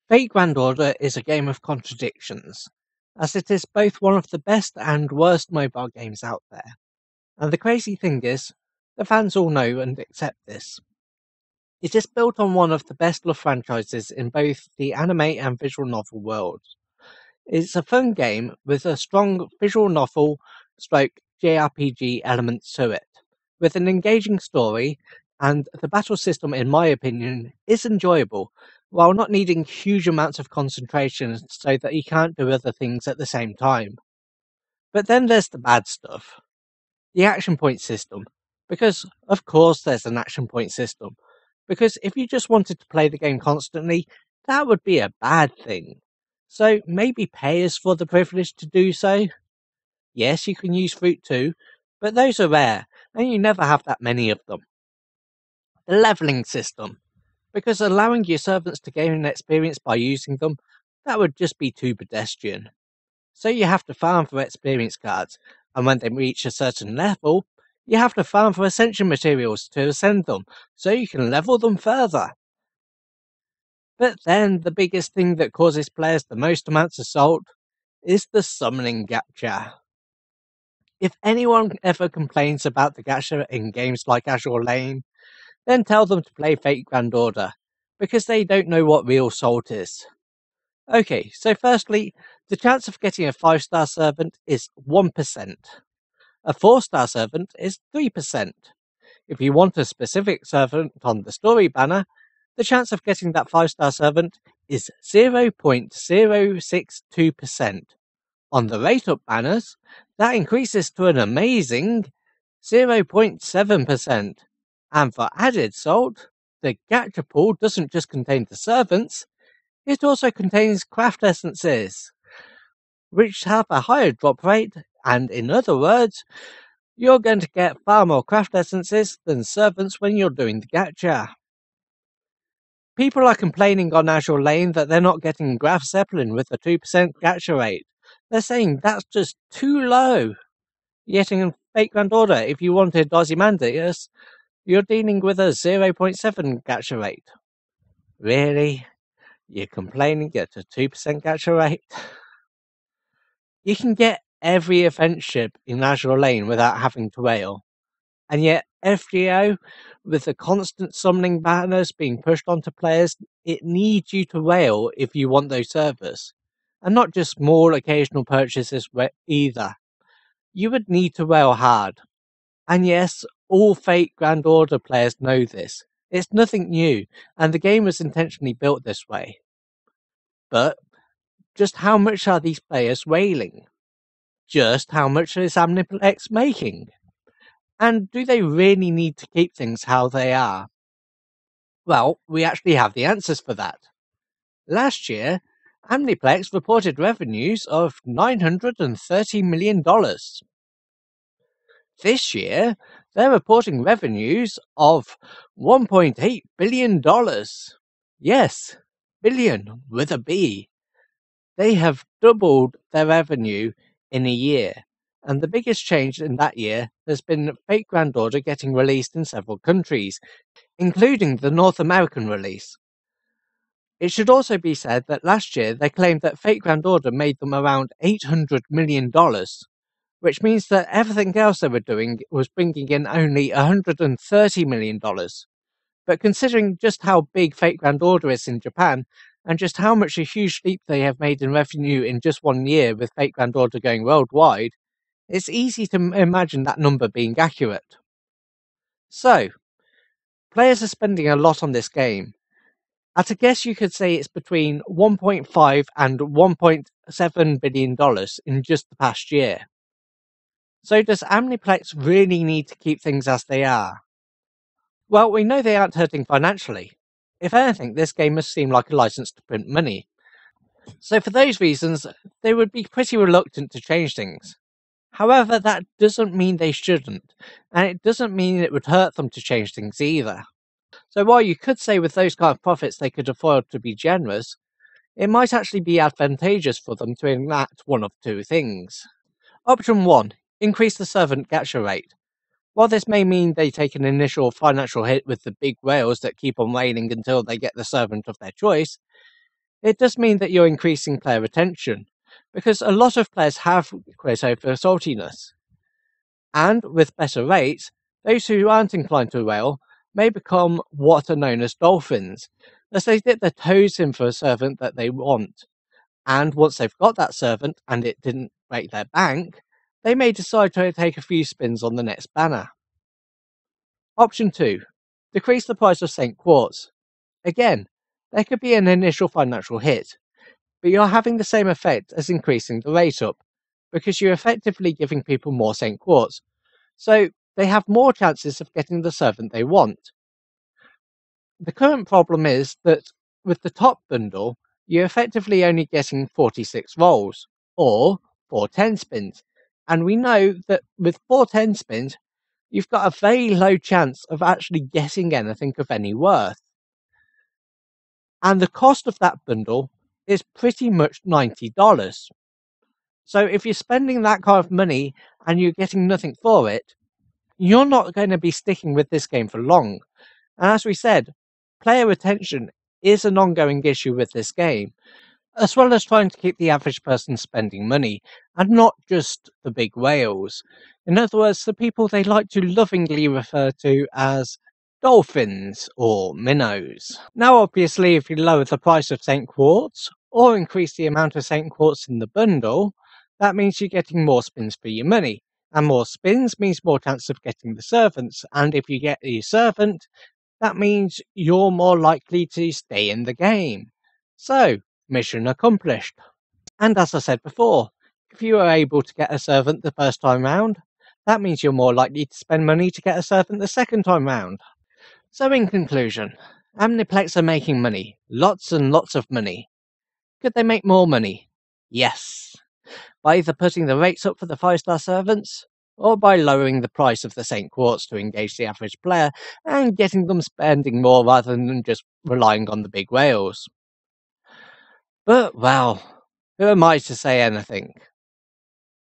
Fate Grand Order is a game of contradictions, as it is both one of the best and worst mobile games out there. And the crazy thing is, the fans all know and accept this. It is built on one of the best loved franchises in both the anime and visual novel worlds. It's a fun game with a strong visual novel stroke JRPG elements to it, with an engaging story, and the battle system, in my opinion, is enjoyable, while not needing huge amounts of concentration so that you can't do other things at the same time. But then there's the bad stuff. The action point system. Because, of course, there's an action point system. Because if you just wanted to play the game constantly, that would be a bad thing. So maybe pay us for the privilege to do so. Yes, you can use fruit too, but those are rare, and you never have that many of them. The leveling system. Because allowing your servants to gain experience by using them, that would just be too pedestrian. So you have to farm for experience cards, and when they reach a certain level, you have to farm for ascension materials to ascend them, so you can level them further. But then the biggest thing that causes players the most amounts of salt is the summoning gacha. If anyone ever complains about the gacha in games like Azure Lane, then tell them to play Fate Grand Order, because they don't know what real salt is. Okay, so firstly, the chance of getting a 5-star servant is 1%. A 4-star servant is 3%. If you want a specific servant on the story banner, the chance of getting that 5-star servant is 0.062%. On the rate-up banners, that increases to an amazing 0.7%. And for added salt, the gacha pool doesn't just contain the servants, it also contains craft essences, which have a higher drop rate, and in other words, you're going to get far more craft essences than servants when you're doing the gacha. People are complaining on Azure Lane that they're not getting Graf Zeppelin with a 2% gacha rate. They're saying that's just too low. Yet in Fate Grand Order, if you wanted Ozymandias, you're dealing with a 0.7 gacha rate. Really? You're complaining at a 2% gacha rate? You can get every event ship in Azure Lane without having to whale. And yet, FGO, with the constant summoning banners being pushed onto players, it needs you to whale if you want those servers. And not just small occasional purchases either. You would need to whale hard. And yes, all Fate Grand Order players know this. It's nothing new, and the game was intentionally built this way. But just how much are these players whaling? Just how much is Aniplex making? And do they really need to keep things how they are? Well, we actually have the answers for that. Last year, Aniplex reported revenues of $930 million. This year, they're reporting revenues of $1.8 billion. Yes, billion with a B. They have doubled their revenue in a year, and the biggest change in that year has been Fate Grand Order getting released in several countries, including the North American release. It should also be said that last year they claimed that Fate Grand Order made them around $800 million, which means that everything else they were doing was bringing in only $130 million. But considering just how big Fate Grand Order is in Japan, and just how much a huge leap they have made in revenue in just 1 year with Fate Grand Order going worldwide, it's easy to imagine that number being accurate. So, players are spending a lot on this game. At a guess, you could say it's between $1.5 and $1.7 billion in just the past year. So does Aniplex really need to keep things as they are? Well, we know they aren't hurting financially. If anything, this game must seem like a license to print money. So for those reasons, they would be pretty reluctant to change things. However, that doesn't mean they shouldn't, and it doesn't mean it would hurt them to change things either. So while you could say with those kind of profits they could afford to be generous, it might actually be advantageous for them to enact one of two things. Option 1. Increase the servant gacha rate. While this may mean they take an initial financial hit with the big whales that keep on whaling until they get the servant of their choice, It does mean that you're increasing player retention, because a lot of players have quit over saltiness. And with better rates, those who aren't inclined to whale may become what are known as dolphins, as they dip their toes in for a servant that they want. And once they've got that servant and it didn't break their bank, they may decide to take a few spins on the next banner. Option 2. Decrease the price of St. Quartz. Again, there could be an initial financial hit, but you're having the same effect as increasing the rate up, because you're effectively giving people more St. Quartz, so they have more chances of getting the servant they want. The current problem is that with the top bundle, you're effectively only getting 46 rolls, or 4 10 spins, and we know that with 4 10 spins, you've got a very low chance of actually getting anything of any worth. And the cost of that bundle is pretty much $90. So if you're spending that kind of money and you're getting nothing for it, you're not going to be sticking with this game for long. And as we said, player retention is an ongoing issue with this game, as well as trying to keep the average person spending money, and not just the big whales. In other words, the people they like to lovingly refer to as dolphins or minnows. Now obviously if you lower the price of St. Quartz, or increase the amount of St. Quartz in the bundle, that means you're getting more spins for your money. And more spins means more chance of getting the servants, and if you get the servant, that means you're more likely to stay in the game. So, mission accomplished. And as I said before, if you are able to get a servant the first time round, that means you're more likely to spend money to get a servant the second time round. So in conclusion, Aniplex are making money, lots and lots of money. Could they make more money? Yes. By either putting the rates up for the 5-star servants, or by lowering the price of the St. Quartz to engage the average player and getting them spending more rather than just relying on the big whales. But, well, who am I to say anything?